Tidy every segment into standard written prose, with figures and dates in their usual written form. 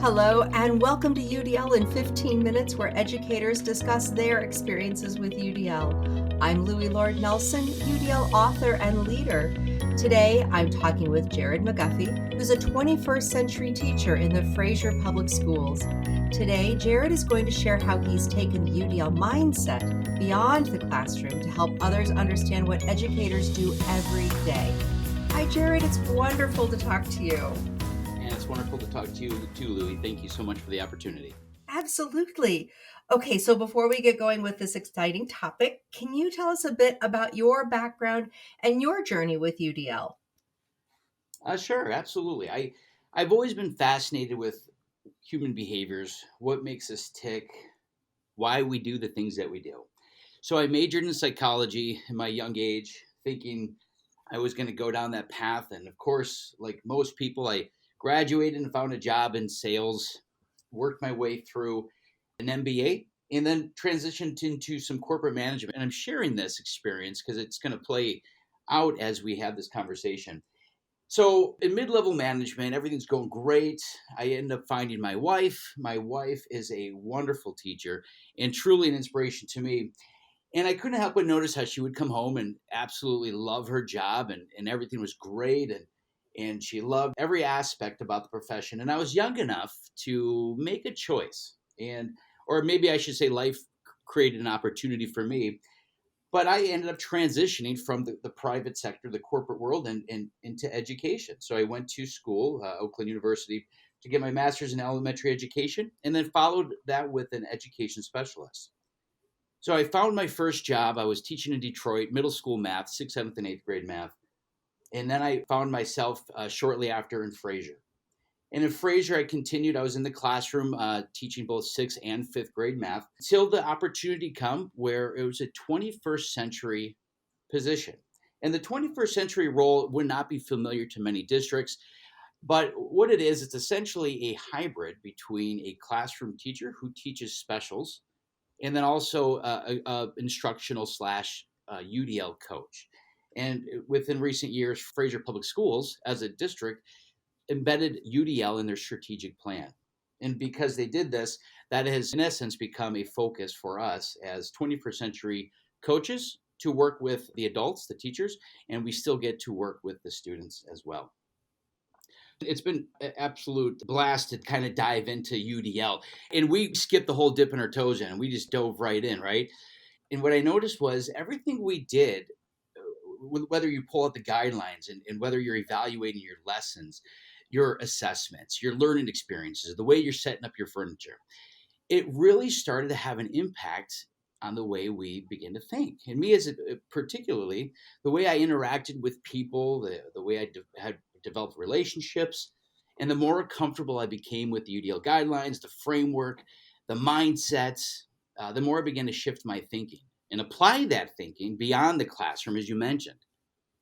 Hello, and welcome to UDL in 15 minutes, where educators discuss their experiences with UDL. I'm Louie Lord Nelson, UDL author and leader. Today, I'm talking with Jarod McGuffey, who's a 21st century teacher in the Fraser Public Schools. Today, Jarod is going to share how he's taken the UDL mindset beyond the classroom to help others understand what educators do every day. Hi, Jarod. It's wonderful to talk to you. And it's wonderful to talk to you too, Louie. Thank you so much for the opportunity. Absolutely. Okay, so before we get going with this exciting topic, can you tell us a bit about your background and your journey with UDL? Sure, absolutely. I've always been fascinated with human behaviors, what makes us tick, why we do the things that we do. So I majored in psychology in my young age, thinking I was going to go down that path. And of course, like most people, I graduated and found a job in sales, worked my way through an MBA, and then transitioned into some corporate management. And I'm sharing this experience because it's going to play out as we have this conversation. So in mid-level management, everything's going great. I end up finding my wife. My wife is a wonderful teacher and truly an inspiration to me. And I couldn't help but notice how she would come home and absolutely love her job, and everything was great. And she loved every aspect about the profession. And I was young enough to make a choice. Or maybe I should say life created an opportunity for me. But I ended up transitioning from the private sector, the corporate world, and into education. So I went to school, Oakland University, to get my master's in elementary education, and then followed that with an education specialist. So I found my first job. I was teaching in Detroit, middle school math, sixth, seventh, and eighth grade math. And then I found myself shortly after in Fraser. And in Fraser, I continued. I was in the classroom teaching both sixth and fifth grade math until the opportunity come where it was a 21st century position. And the 21st century role would not be familiar to many districts. But what it is, it's essentially a hybrid between a classroom teacher who teaches specials and then also a instructional slash UDL coach. And within recent years, Fraser Public Schools as a district embedded UDL in their strategic plan. And because they did this, that has in essence become a focus for us as 21st century coaches to work with the adults, the teachers, and we still get to work with the students as well. It's been an absolute blast to kind of dive into UDL. And we skipped the whole dipping our toes in and we just dove right in, right? And what I noticed was everything we did, whether you pull out the guidelines and whether you're evaluating your lessons, your assessments, your learning experiences, the way you're setting up your furniture, it really started to have an impact on the way we begin to think. And me, as particularly the way I interacted with people, the way I had developed relationships, and the more comfortable I became with the UDL guidelines, the framework, the mindsets, the more I began to shift my thinking and apply that thinking beyond the classroom, as you mentioned.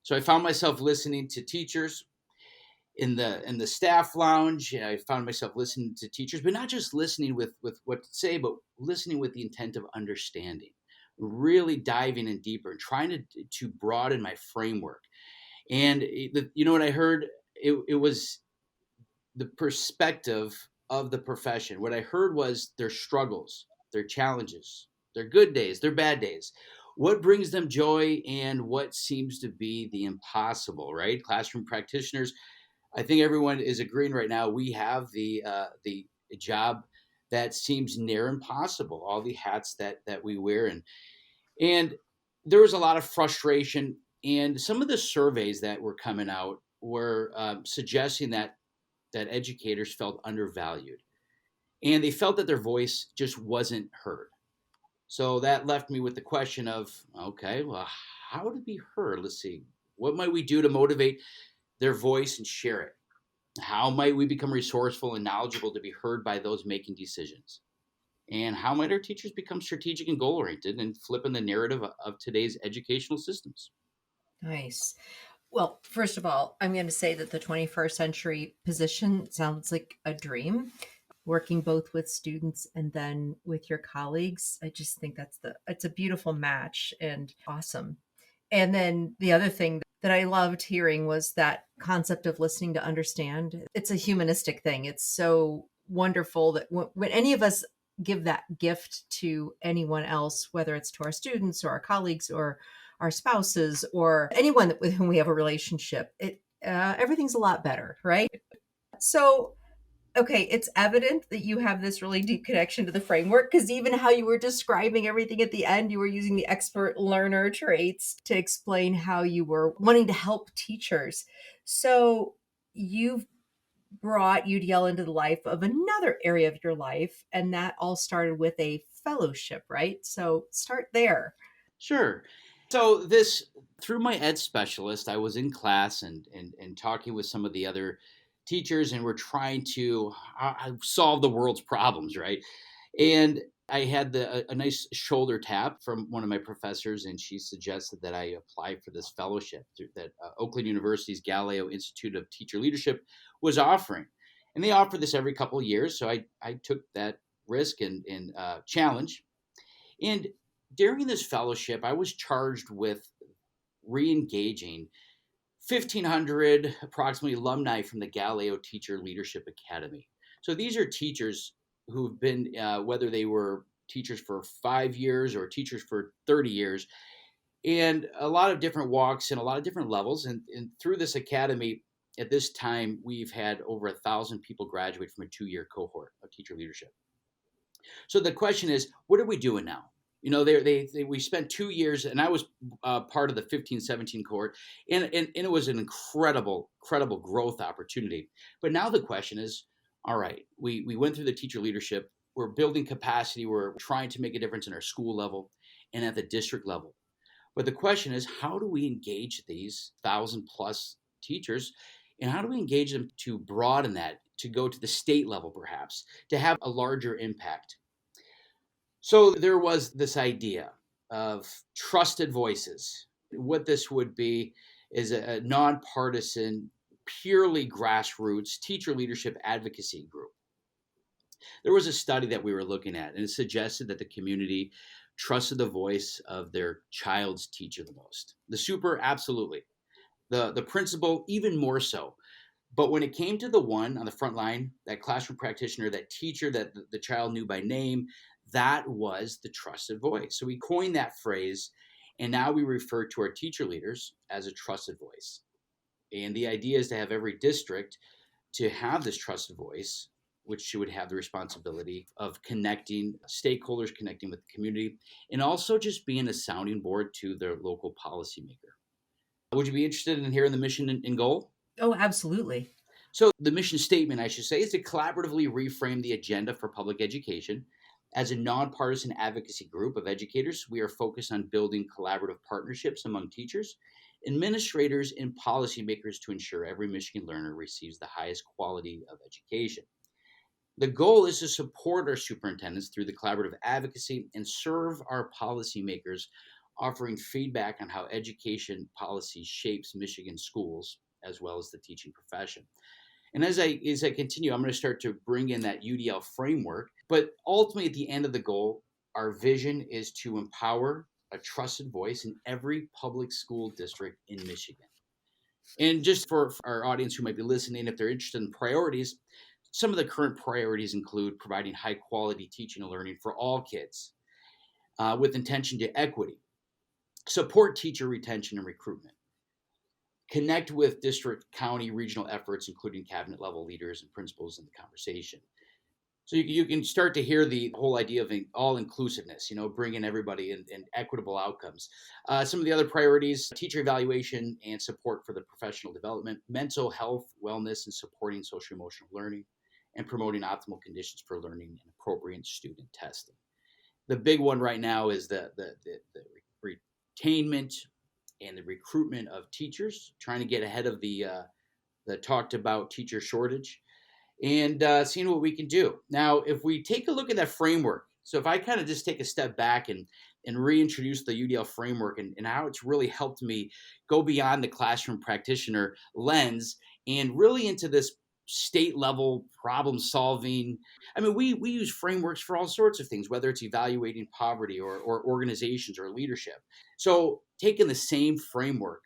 So I found myself listening to teachers in the staff lounge. I found myself listening to teachers, but not just listening with what to say, but listening with the intent of understanding, really diving in deeper and trying to broaden my framework. And you know what I heard? It was the perspective of the profession. What I heard was their struggles, their challenges, their good days, their bad days. What brings them joy and what seems to be the impossible, right? Classroom practitioners, I think everyone is agreeing right now. We have the job that seems near impossible. All the hats that we wear, and there was a lot of frustration. And some of the surveys that were coming out were suggesting that educators felt undervalued, and they felt that their voice just wasn't heard. So that left me with the question of, okay, well, how to be heard? Let's see, what might we do to motivate their voice and share it? How might we become resourceful and knowledgeable to be heard by those making decisions? And how might our teachers become strategic and goal-oriented and flipping the narrative of today's educational systems? Nice. Well, first of all, I'm going to say that the 21st century position sounds like a dream. Working both with students and then with your colleagues, I just think it's a beautiful match and awesome. And then the other thing that I loved hearing was that concept of listening to understand. It's a humanistic thing. It's so wonderful that when any of us give that gift to anyone else, whether it's to our students or our colleagues or our spouses or anyone with whom we have a relationship, everything's a lot better, right? So, okay, it's evident that you have this really deep connection to the framework because even how you were describing everything at the end, you were using the expert learner traits to explain how you were wanting to help teachers. So, you've brought UDL into the life of another area of your life, and that all started with a fellowship, right? So, start there. Sure. So this through my ed specialist, I was in class and talking with some of the other teachers, and we're trying to solve the world's problems, right? And I had a nice shoulder tap from one of my professors, and she suggested that I apply for this fellowship that Oakland University's Galileo Institute of Teacher Leadership was offering. And they offer this every couple of years, so I took that risk and challenge. And during this fellowship, I was charged with re-engaging 1,500 approximately alumni from the Galileo Teacher Leadership Academy. So these are teachers who've been, whether they were teachers for 5 years or teachers for 30 years, and a lot of different walks and a lot of different levels. And through this academy, at this time, we've had over 1,000 people graduate from a 2-year cohort of teacher leadership. So the question is, what are we doing now? You know, we spent 2 years, and I was part of the 15-17 cohort, and it was an incredible growth opportunity. But now the question is, all right, we went through the teacher leadership, we're building capacity, we're trying to make a difference in our school level and at the district level. But the question is, how do we engage these 1,000+ teachers, and how do we engage them to broaden that, to go to the state level perhaps, to have a larger impact? So there was this idea of trusted voices. What this would be is a nonpartisan, purely grassroots teacher leadership advocacy group. There was a study that we were looking at, and it suggested that the community trusted the voice of their child's teacher the most. The super, absolutely. The principal, even more so. But when it came to the one on the front line, that classroom practitioner, that teacher that the child knew by name, that was the trusted voice. So we coined that phrase, and now we refer to our teacher leaders as a trusted voice. And the idea is to have every district to have this trusted voice, which would have the responsibility of connecting stakeholders, connecting with the community, and also just being a sounding board to their local policymaker. Would you be interested in hearing the mission and goal? Oh, absolutely. So the mission statement, I should say, is to collaboratively reframe the agenda for public education. As a nonpartisan advocacy group of educators, we are focused on building collaborative partnerships among teachers, administrators, and policymakers to ensure every Michigan learner receives the highest quality of education. The goal is to support our superintendents through the collaborative advocacy and serve our policymakers, offering feedback on how education policy shapes Michigan schools as well as the teaching profession. And as I continue, I'm going to start to bring in that UDL framework. But ultimately, at the end of the goal, our vision is to empower a trusted voice in every public school district in Michigan. And just for our audience who might be listening, if they're interested in priorities, some of the current priorities include providing high quality teaching and learning for all kids with intention to equity, support teacher retention and recruitment, connect with district, county, regional efforts, including cabinet level leaders and principals in the conversation. So you can start to hear the whole idea of all inclusiveness, bringing everybody in equitable outcomes. Some of the other priorities: teacher evaluation and support for the professional development, mental health, wellness, and supporting social emotional learning, and promoting optimal conditions for learning and appropriate student testing. The big one right now is the retainment and the recruitment of teachers, trying to get ahead of the talked about teacher shortage, and seeing what we can do. Now, if we take a look at that framework, so if I kind of just take a step back and reintroduce the UDL framework and how it's really helped me go beyond the classroom practitioner lens and really into this state level problem solving. I mean, we use frameworks for all sorts of things, whether it's evaluating poverty or organizations or leadership. So taking the same framework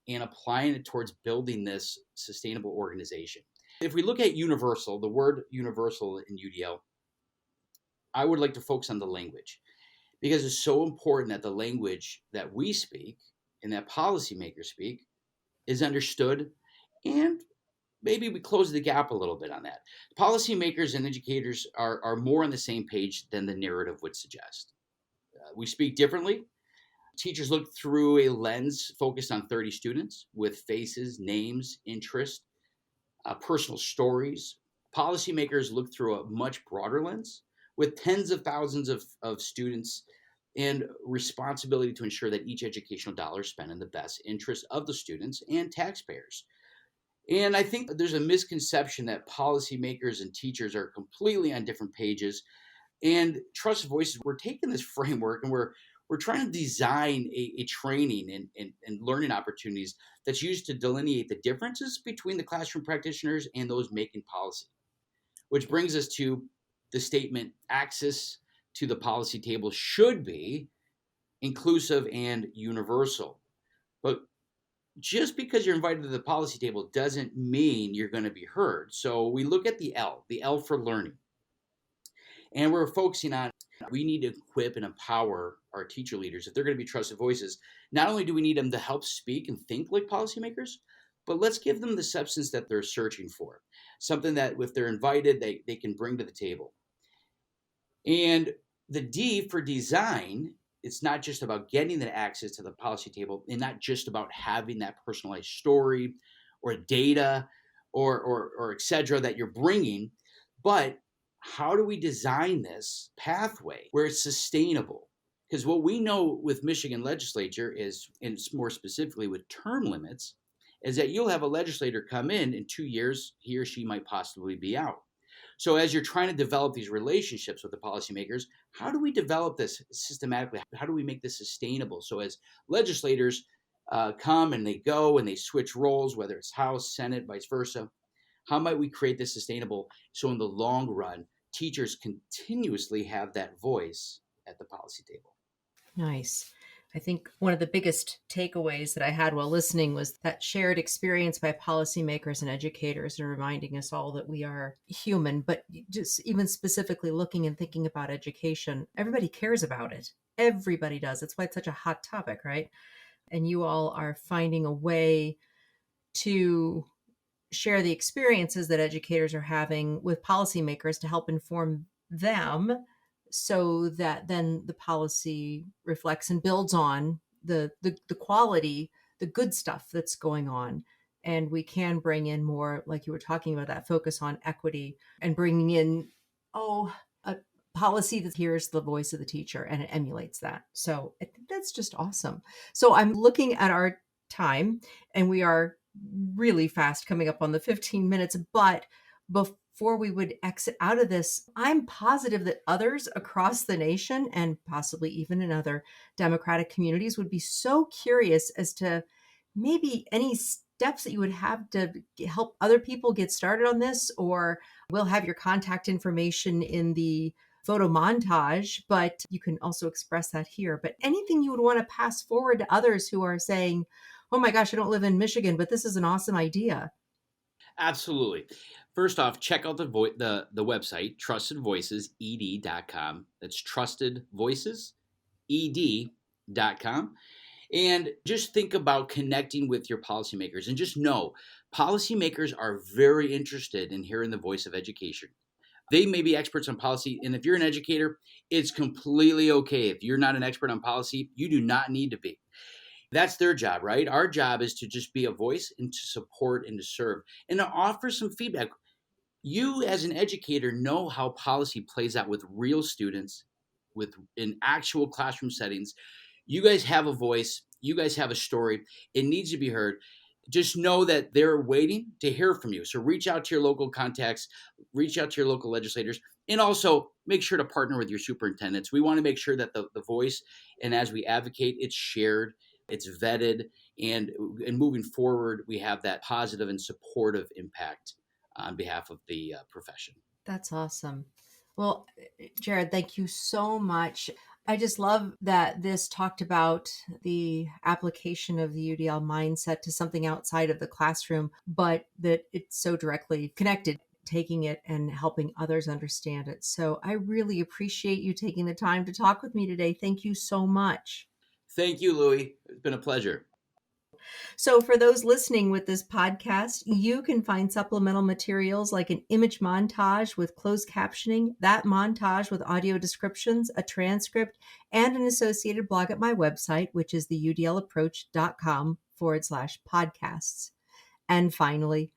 and applying it towards building this sustainable organization. If we look at universal, the word universal in UDL, I would like to focus on the language because it's so important that the language that we speak and that policymakers speak is understood, and maybe we close the gap a little bit on that. Policymakers and educators are more on the same page than the narrative would suggest. We speak differently. Teachers look through a lens focused on 30 students with faces, names, interests, personal stories. Policymakers look through a much broader lens with tens of thousands of students and responsibility to ensure that each educational dollar is spent in the best interest of the students and taxpayers. And I think there's a misconception that policymakers and teachers are completely on different pages. And Trusted Voices, we're taking this framework and we're trying to design a training and learning opportunities that's used to delineate the differences between the classroom practitioners and those making policy. Which brings us to the statement, access to the policy table should be inclusive and universal. But just because you're invited to the policy table doesn't mean you're going to be heard. So we look at the L for learning. And we're focusing on we need to equip and empower our teacher leaders if they're going to be trusted voices. Not only do we need them to help speak and think like policymakers, but let's give them the substance that they're searching for, something that if they're invited, they can bring to the table. And the D for design, it's not just about getting the access to the policy table and not just about having that personalized story or data or et cetera that you're bringing, but how do we design this pathway where it's sustainable? Because what we know with Michigan legislature is, and more specifically with term limits, is that you'll have a legislator come in 2 years, he or she might possibly be out. So as you're trying to develop these relationships with the policymakers, how do we develop this systematically? How do we make this sustainable? So as legislators come and they go and they switch roles, whether it's House, Senate, vice versa, how might we create this sustainable so in the long run, teachers continuously have that voice at the policy table? Nice. I think one of the biggest takeaways that I had while listening was that shared experience by policymakers and educators and reminding us all that we are human, but just even specifically looking and thinking about education, everybody cares about it. Everybody does. That's why it's such a hot topic, right? And you all are finding a way to share the experiences that educators are having with policymakers to help inform them so that then the policy reflects and builds on the quality, the good stuff that's going on. And we can bring in more, like you were talking about, that focus on equity and bringing in, a policy that hears the voice of the teacher and it emulates that. So I think that's just awesome. So I'm looking at our time and we are really fast coming up on the 15 minutes, but before we would exit out of this, I'm positive that others across the nation and possibly even in other democratic communities would be so curious as to maybe any steps that you would have to help other people get started on this, or we'll have your contact information in the photo montage, but you can also express that here. But anything you would want to pass forward to others who are saying, oh my gosh, I don't live in Michigan, but this is an awesome idea. Absolutely. First off, check out the website, trustedvoicesed.com. That's trustedvoicesed.com. And just think about connecting with your policymakers and just know policymakers are very interested in hearing the voice of education. They may be experts on policy, and if you're an educator, it's completely okay. If you're not an expert on policy, you do not need to be. That's their job, right? Our job is to just be a voice and to support and to serve and to offer some feedback. You as an educator know how policy plays out with real students, in actual classroom settings. You guys have a voice. You guys have a story. It needs to be heard. Just know that they're waiting to hear from you. So reach out to your local contacts, reach out to your local legislators, and also make sure to partner with your superintendents. We want to make sure that the voice, and as we advocate, it's shared, it's vetted, and moving forward, we have that positive and supportive impact on behalf of the profession. That's awesome. Well, Jarod, thank you so much. I just love that this talked about the application of the UDL mindset to something outside of the classroom, but that it's so directly connected, taking it and helping others understand it. So I really appreciate you taking the time to talk with me today. Thank you so much. Thank you, Louie. It's been a pleasure. So, for those listening with this podcast, you can find supplemental materials like an image montage with closed captioning, that montage with audio descriptions, a transcript, and an associated blog at my website, which is the udlapproach.com/podcasts. And finally,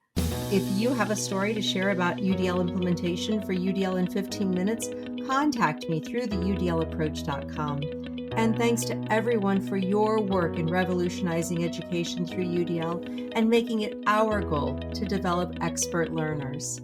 if you have a story to share about UDL implementation for UDL in 15 minutes, contact me through the udlapproach.com. And thanks to everyone for your work in revolutionizing education through UDL and making it our goal to develop expert learners.